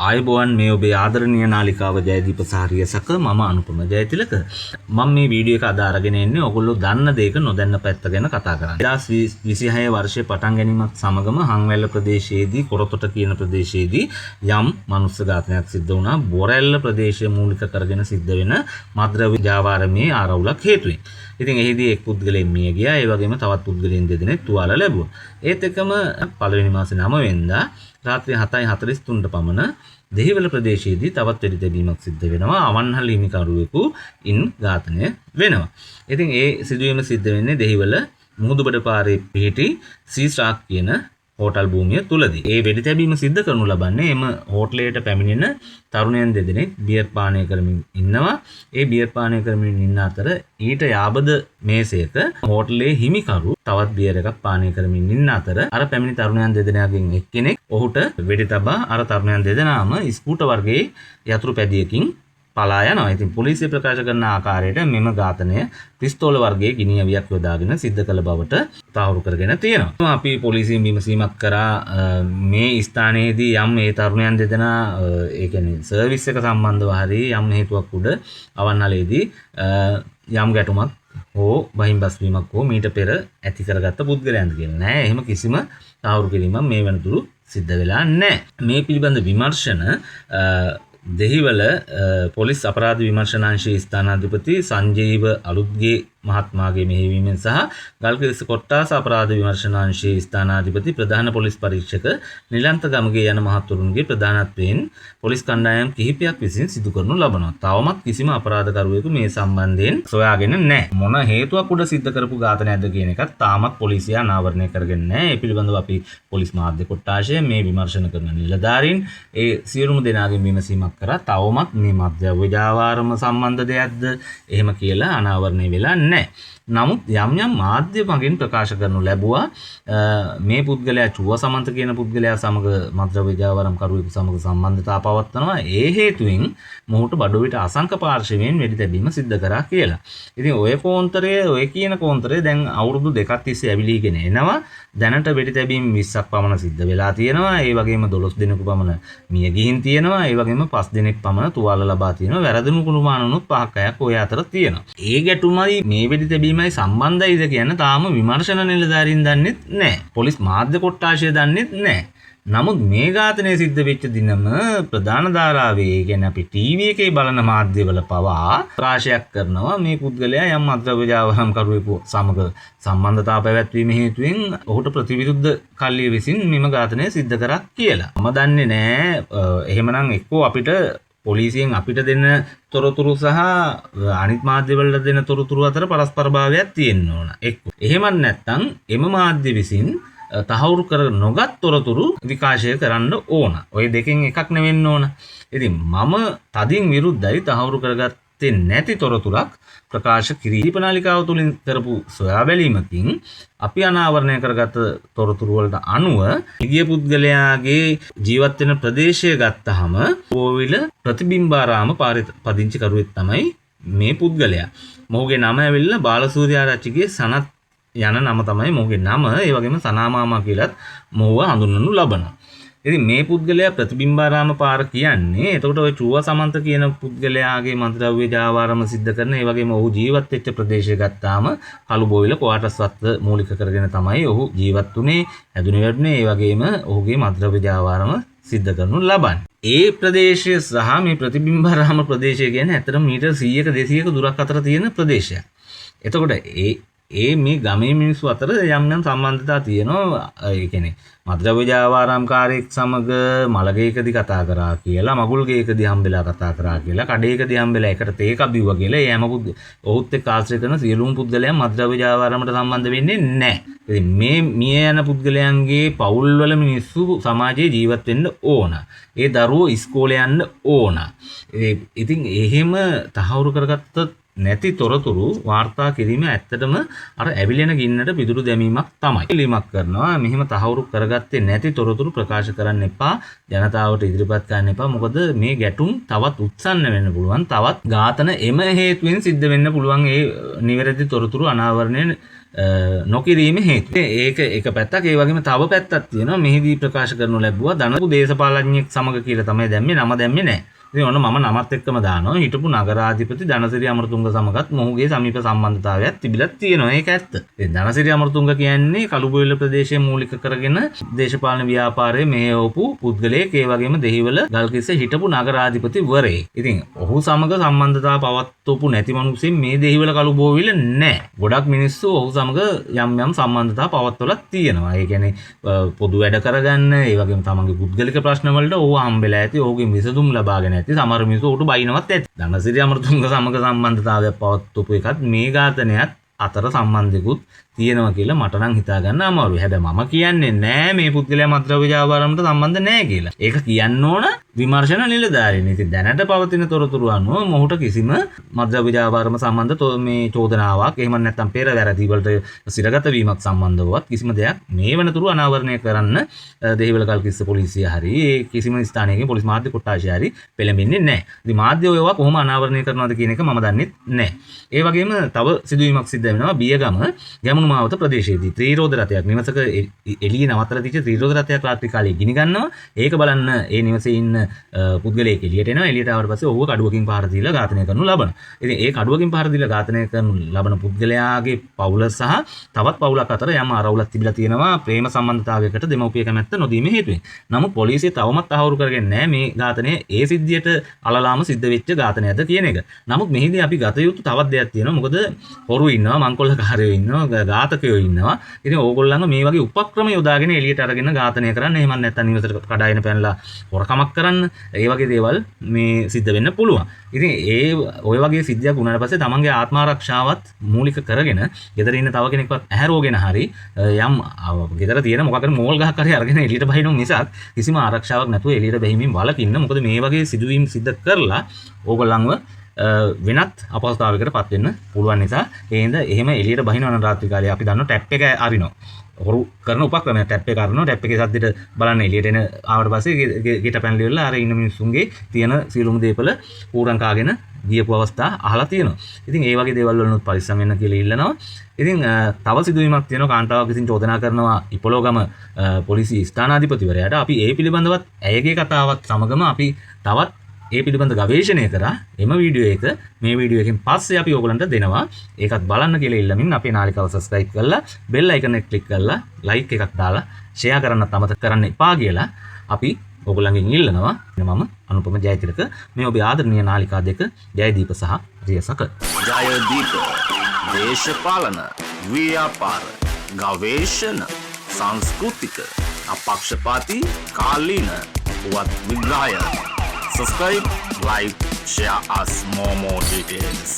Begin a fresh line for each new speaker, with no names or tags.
ආයුබෝවන් මේ ඔබේ ආදරණීය නාලිකාව ජයදීප සහරිය සක මම අනුපම ජයතිලක මම මේ වීඩියෝ එක අද අරගෙන එන්නේ ඔයගොල්ලෝ දන්න දෙයක නොදන්න පැත්ත ගැන කතා කරන්න. 2026 වර්ෂයේ පටන් ගැනීමත් සමගම හංවැල්ල ප්‍රදේශයේදී කොරතොට කියන ප්‍රදේශයේදී යම් මනුස්ස ඝාතනයක් සිද්ධ වුණා. බොරැල්ල ප්‍රදේශය මූලික කරගෙන සිද්ධ වෙන මද්ද්‍රව්‍ය ව්‍යාපාරමේ ආරවුලක් හේතුවෙන්. ඉතින් එහිදී එක් පුද්ගලයෙක් මිය ගියා. ඒ වගේම තවත් පුද්ගලයන් දෙදෙනෙක් තුවාල ලැබුවා. ඒත් එකම පළවෙනි මාසේ 9 වෙනිදා රාත්‍රී 7:43ට පමණ දෙහිවල ප්‍රදේශයේදී තවත් වෙඩි තැබීමක් සිද්ධ වෙනවා. අවන්හල් හිමිකරුවෙකු ඉන් ඝාතනය වෙනවා. ඉතින් ඒ සිදුවීම සිද්ධ වෙන්නේ දෙහිවල මුහුදුබඩ පාරේ පිහිටි සීස්ටාක් කියන හෝටල් භූමිය තුලදී. ඒ වෙඩි තැබීම සිද්ධ කරනු ලබන්නේ එම හෝටලයට පැමිණෙන තරුණයන් දෙදෙනෙක් බියර් පානය කරමින් ඉන්නවා. ඒ බියර් පානය කරමින් ඉන්න අතර ඊට යාබද මේසයක හෝටලේ හිමිකරු තවත් බියර් එකක් පානය කරමින් ඉන්න අතර අර පැමිණි තරුණයන් දෙදෙනාගෙන් එක්කෙනෙක් ඔහුට වෙඩි තබා අර තරුණයන් දෙදෙනාම ස්කූටර් වර්ගයේ යතුරු පැදියකින් පලා යනවා. ඉතින් පොලිසිය ප්‍රකාශ කරන ආකාරයට මෙම ඝාතනය පිස්තෝල වර්ගයේ ගිනි අවියක් යොදාගෙන සිද්ධ කළ බවට තහවුරු කරගෙන තියෙනවා. අපි පොලිසියෙන් විමසීමක් කරා මේ ස්ථානයේදී යම් මේ තරුණයන් දෙදෙනා ඒ කියන්නේ සර්විස් එක සම්බන්ධව හරි යම් හේතුවක් උඩ අවන්හලේදී යම් ගැටුමක් හෝ බහින්බස් වීමක් හෝ මීට පෙර ඇති කරගත්ත පුද්ගලයන්ද කියලා නෑ. එහෙම කිසිම තහවුරු කිරීමක් මේ වෙනතුරු සිද්ධ වෙලා නෑ. මේ පිළිබඳ විමර්ශන දෙහිවල පොලිස් අපරාධ විමර්ශනාංශයේ ස්ථානාධිපති සංජීව අලුත්ගේ මහත්මයාගේ මෙහෙයවීමෙන් සහ ගල්කිස්ස කොට්ටාස අපරාධ විමර්ශනාංශයේ ස්ථානාධිපති ප්‍රධාන පොලිස් පරීක්ෂක නිලන්ත ගමගේ යන මහතුරුන්ගේ ප්‍රධානත්වයෙන් පොලිස් කණ්ඩායම් කිහිපයක් විසින් සිදු කරනු ලබනවා. තවමත් කිසිම අපරාධකරුවෙකු මේ සම්බන්ධයෙන් සොයාගෙන නැහැ. මොන හේතුවක් උඩ සිද්ධ කරපු ඝාතනයක්ද කියන එකත් තාමත් පොලිසිය අනාවරණය කරගෙන නැහැ. ඒ පිළිබඳව අපි පොලිස් මාධ්‍ය කොට්ටාශය මේ විමර්ශන කරන නිලධාරීන් ඒ සියලුම දෙනාගෙන් විමසීමක් කරා. තවමත් මේ මද්ද්‍රව්‍ය ව්‍යාපාරම සම්බන්ධ දෙයක්ද එහෙම කියලා අනාවරණය වෙලා නැහැ. නමුත් යම් යම් මාධ්‍ය මගින් ප්‍රකාශ කරනු ලැබුවා මේ පුද්ගලයා චුව සමන්ත කියන පුද්ගලයා සමග මද්ද්‍රව්‍ය ව්‍යාපාරම් කරුවෙකු සමග සම්බන්ධතා පවත්වනවා. ඒ හේතුවෙන් මොහුට බඩුවිට අසංක පාර්ශවයෙන් වෙඩි තැබීම සිද්ධ කරා කියලා. ඉතින් ඔය කියන කෝන්තරය දැන් අවුරුදු දෙකක් තිස්සේ ඇවිලීගෙන එනවා. දැනට වෙඩි තැබීම් 20ක් පමණ සිද්ධ වෙලා තියෙනවා. ඒ වගේම 12 දිනක පමණ මිය ගිහින් තියෙනවා. ඒ වගේම 5 දිනක් පමණ තුවාල ලබා තියෙනවා. වැරදුණු කුණුමානුනුත් 5ක් ඔය අතර තියෙනවා. ඒ ගැටුමයි මේ වෙඩි තැබීමයි සම්බන්ධයිද කියන තාම විමර්ශන නිලධාරීන් දන්නෙත් නැහැ. පොලිස් මාධ්‍ය කොට්ටාශය දන්නෙත් නැහැ. නමුත් මේ ඝාතනය සිද්ධ වෙච්ච දිනම ප්‍රධාන ධාරාවේ කියන්නේ අපි ටීවී එකේ බලන මාධ්‍යවල පවා ප්‍රකාශයක් කරනවා මේ පුද්ගලයා යම් මද්ද්‍රව්‍ය ව්‍යාපාරම් කරුවෙකු සමග සම්බන්ධතාව පැවැත්වීම හේතුවෙන් ඔහුට ප්‍රතිවිරුද්ධ කල්ලිය විසින් මෙම ඝාතනය සිද්ධ කරා කියලා. මම දන්නේ නැහැ එහෙමනම් එක්කෝ අපිට පොලිසියෙන් අපිට දෙන තොරතුරු සහ අනිත් මාධ්‍යවලට දෙන තොරතුරු අතර පරස්පර භාවයක් තියෙන්න ඕන. එක්කෝ එහෙමත් නැත්නම් එම මාධ්‍ය විසින් තහවුරු කර නොගත් තොරතුරු විකාශය කරන්න ඕන. ඔය දෙකෙන් එකක් නෙවෙන්න ඕන. ඉතින් මම තදින් විරුද්ධයි තහවුරු කරගත්තේ නැති තොරතුරක් ප්‍රකාශ කිරීම. දීපනාලිකාව තුලින් කරපු සොයා බැලීමකින් අපි අනාවරණය කරගත් තොරතුරු වලට අනුව ගිය පුද්ගලයාගේ ජීවත් වෙන ප්‍රදේශය ගත්තාම ඕවිල ප්‍රතිබිම්බාරාම පාරේ පදිංචි කරුවෙක් තමයි මේ පුද්ගලයා. මොහුගේ නම ඇවිල්ලා බාලසූරියාරච්චිගේ සනත් යන නම තමයි මොහුගේ නම. ඒ වගේම සනාමාමා කියලත් මොහුව හඳුන්වනු ලබනවා. ඉතින් මේ පුද්ගලයා ප්‍රතිබිම්බාරාම පාර කියන්නේ එතකොට ඔය චුව සමන්ත කියන පුද්ගලයාගේ මද්ද්‍රව්‍ය ව්‍යාපාරම සිද්ධ කරන ඒ වගේම ඔහු ජීවත් වෙච්ච ප්‍රදේශය ගත්තාම කළුබෝවිල කොටස්වත් මූලික කරගෙන තමයි ඔහු ජීවත් වුනේ, හැදුනේ වැඩුනේ. ඒ වගේම ඔහුගේ මද්ද්‍රව්‍ය ව්‍යාපාරම සිද්ධ කරනු ලබන්නේ. ඒ ප්‍රදේශය සහ මේ ප්‍රතිබිම්බාරාම ප්‍රදේශය කියන්නේ ඇත්තටම මීටර් 100ක 200ක දුරක් අතර තියෙන ප්‍රදේශයක්. එතකොට මේ ගමේ මිනිස්සු අතර යම් යම් සම්බන්ධතා තියෙනවා. ඒ කියන්නේ මද්ද්‍රව්‍ය ව්‍යාපාරම්කාරයෙක් සමග මලගේකදී කතා කරා කියලා, මගුල් ගේකදී හම්බෙලා කතා කරා කියලා, කඩේකදී හම්බෙලා එකට තේකක් බිව්වා කියලා ඒ හැම ඔහුත් එක්ක ආශ්‍රය කරන සියලුම පුද්ගලයන් මද්ද්‍රව්‍ය ව්‍යාපාරමට සම්බන්ධ වෙන්නේ නැහැ. ඉතින් මේ මිය යන පුද්ගලයන්ගේ පවුල්වල මිනිස්සු සමාජයේ ජීවත් වෙන්න ඕන. ඒ දරුවෝ ඉස්කෝලේ යන්න ඕන. ඉතින් එහෙම තහවුරු කරගත්ත නැති තොරතුරු වාර්තා කිරීම ඇත්තටම අර ඇවිලෙන ගින්නට පිදුරු දැමීමක් තමයි. ඉලිමක් කරනවා මෙහෙම තහවුරු කරගත්තේ නැති තොරතුරු ප්‍රකාශ කරන්න එපා. ජනතාවට ඉදිරිපත් කරන්න එපා. මොකද මේ ගැටුම් තවත් උත්සන්න වෙන්න පුළුවන්. තවත් ඝාතන එම හේතුවෙන් සිද්ධ වෙන්න පුළුවන්. ඒ නිවැරදි තොරතුරු අනාවරණය නොකිරීම හේතු. ඒක එක පැත්තක්. ඒ වගේම තව පැත්තක් තියෙනවා. මෙහිදී ප්‍රකාශ කරනු ලැබුවා ධනපු දේශපාලඥයෙක් සමග කියලා තමයි දැම්මේ. නම දැම්මේ නැහැ. ඉතින් ඔන්න මම නමත් එක්කම දානවා. හිටපු නගරාධිපති ධනසිරි අමරතුංග සමගත් මොහුගේ සමීප සම්බන්ධතාවයක් තිබිලා තියෙනවා. ඒක ඇත්ත. ඉතින් ධනසිරි අමරතුංග කියන්නේ කළුබෝවිල ප්‍රදේශයේ මූලික කරගෙන දේශපාලන ව්‍යාපාරයේ මෙහෙයවපු පුද්ගලයෙක්. ඒ වගේම දෙහිවල ගල්කිස්ස හිටපු නගරාධිපතිවරයෙක්. ඉතින් ඔහු සමග සම්බන්ධතාව පවත්වපු නැති මිනිස්සුන් මේ දෙහිවල කළුබෝවිල නැහැ. ගොඩක් මිනිස්සු ඔහු සමග යම් යම් සම්බන්ධතා පවත්වලා තියෙනවා. ඒ කියන්නේ පොදු වැඩ කරගන්න, ඒ වගේම තමන්ගේ පුද්ගලික ප්‍රශ්න වලට ඔහු හම්බෙලා ඇති, ඔහුගෙන් විසඳුම් ලබාගෙන ඇති. සමහර මිනිස්සු ඔහුට බයිනවත් ඇති. ධනසිරි අමරතුංග සමග සම්බන්ධතාවයක් පවත්වපු එකත් මේ ඝාතනයත් අතර සම්බන්ධිකුත් තියෙනවා කියලා මට නම් හිතා ගන්න අමාරුයි. හැබැයි මම කියන්නේ නෑ මේ පුද්ගලයා මත්ද්‍රව්‍ය ව්‍යාපාරයට සම්බන්ධ නෑ කියලා. ඒක කියන්න ඕන විමර්ශන නිලධාරීන්. ඉතින් දැනට පවතින තොරතුරු අනුව මොහුට කිසිම මත්ද්‍රව්‍ය ව්‍යාපාරම සම්බන්ධ මේ චෝදනාවක් එහෙම නැත්නම් පෙර වැරදි වලට සිරගත වීමක් සම්බන්ධවවත් කිසිම දෙයක් මේ වෙනතුරු අනාවරණය කරන්න දෙහිවල කල්කිස්ස පොලිසිය හරි කිසිම ස්ථානයකින් පොලිස් මාධ්‍ය කොට්ටාශය හරි පෙළඹෙන්නේ නැහැ. ඉතින් මාධ්‍ය ඔයවා කොහොම අනාවරණය කරනවද කියන එක මම දන්නේ නැහැ. ඒ වගේම තව සිදුවීමක් සිද්ධ වෙනවා බියගම ගැමුණු මාවත ප්‍රදේශයේදී ත්‍රිරෝද රථයක් නිවසක එළියේ නවත්තලා තිබිච්ච ත්‍රිරෝද රථයක් රාත්‍රී කාලේ ගිනි ගන්නවා. ඒක බලන්න ඒ නිවසේ ඉන්න පුද්ගලයෙක් එළියට එනවා. එළියට ආවට පස්සේ ඔහුව කඩුවකින් පහර දීලා ඝාතනය කරනු ලබන. ඉතින් ඒ කඩුවකින් පහර දීලා ඝාතනය කරනු ලබන පුද්ගලයාගේ පවුල සහ තවත් පවුලක් අතර යම් අරවුලක් තිබිලා තියෙනවා ප්‍රේම සම්බන්ධතාවයකට දෙමව්පිය කැමැත්ත නොදීමේ හේතුවෙන්. නමුත් පොලිසිය තවමත් අහුරු කරගෙන නැහැ මේ ඝාතනය ඒ සිද්ධියට අලලාම සිද්ධ වෙච්ච ඝාතනයක්ද කියන එක. නමුත් මෙහිදී අපි ගත යුතු තවත් දෙයක් තියෙනවා. මොකද හොරු ඉන්නවා, මංකොල්ලකාරයෝ ඉන්නවා, ඝාතකයෝ ඉන්නවා. ඉතින් ඕගොල්ලන්ව මේ වගේ උපක්‍රම යොදාගෙන එළියට අරගෙන ඝාතනය කරන්න, එහෙම නැත්නම් නිවසට කඩාගෙන පැනලා හොරකමක් කරන්න, ඒ වගේ දේවල් මේ සිද්ධ වෙන්න පුළුවන්. ඉතින් ඔය වගේ සිද්ධියක් වුණාට පස්සේ තමන්ගේ ආත්ම ආරක්ෂාවත් මූලික කරගෙන ගෙදර ඉන්න තව කෙනෙක්වත් ඇහැරෝගෙන හරි යම් ගෙදර තියෙන මොකක්ද මෝල් ගහක් හරි අරගෙන එළියට බහිනු මිසක් කිසිම ආරක්ෂාවක් නැතුව එළියට බහිමින් වළකින්න. මොකද මේ වගේ සිදුවීම් සිද්ධ කරලා ඕගොල්ලන්ව වෙනත් අපහසුතාවයකට පත් වෙන්න පුළුවන් නිසා ඒ හින්දා එහෙම එළියට බහිනවා නම් රාත්‍රී කාලේ අපි දන්නවා ටැප් එක අරිනවා. හොරු කරන උපක්‍රමය ටැප් එක අරිනවා. ටැප් එකේ සද්දෙට බලන්න එළියට එන ආවට පස්සේ ගෙට පැනලි වල අර ඉන්න මිනිස්සුන්ගේ තියෙන සියලුම දේපල ඌරන් කාගෙන ගියපු අවස්ථා අහලා තියෙනවා. ඉතින් ඒ වගේ දේවල් වලනුත් පරිස්සම් වෙන්න කියලා ඉල්ලනවා. ඉතින් තව සිදුවීමක් තියෙනවා. කාන්තාවක් විසින් චෝදනා කරනවා ඉපොලෝගම පොලිසිය ස්ථානාධිපතිවරයාට. අපි ඒ පිළිබඳවත් ඇයගේ කතාවත් සමගම අපි තවත් ඒ පිළිබඳ ගවේෂණය කරා එම වීඩියෝ එක මේ වීඩියෝ එකෙන් පස්සේ අපි ඔයගලන්ට දෙනවා. ඒකත් බලන්න කියලා ඉල්ලමින් අපේ නාලිකාව සබ්ස්ක්‍රයිබ් කරලා බෙල් අයිකන් එක ක්ලික් කරලා ලයික් එකක් දාලා ෂෙයා කරන්නත් අමතක කරන්න එපා කියලා අපි ඔයගලන්ගෙන් ඉල්ලනවා. මම අනුපම ජයතිලක මේ ඔබේ ආදරණීය නාලිකා දෙක ජයදීප සහ රියසක.
ජයදීප දේශපාලන ව්‍යාපාර ගවේෂණ සංස්කෘතික අපක්ෂපාතී කාලීන පුවත් විග්‍රහය. Subscribe, like, share us more details.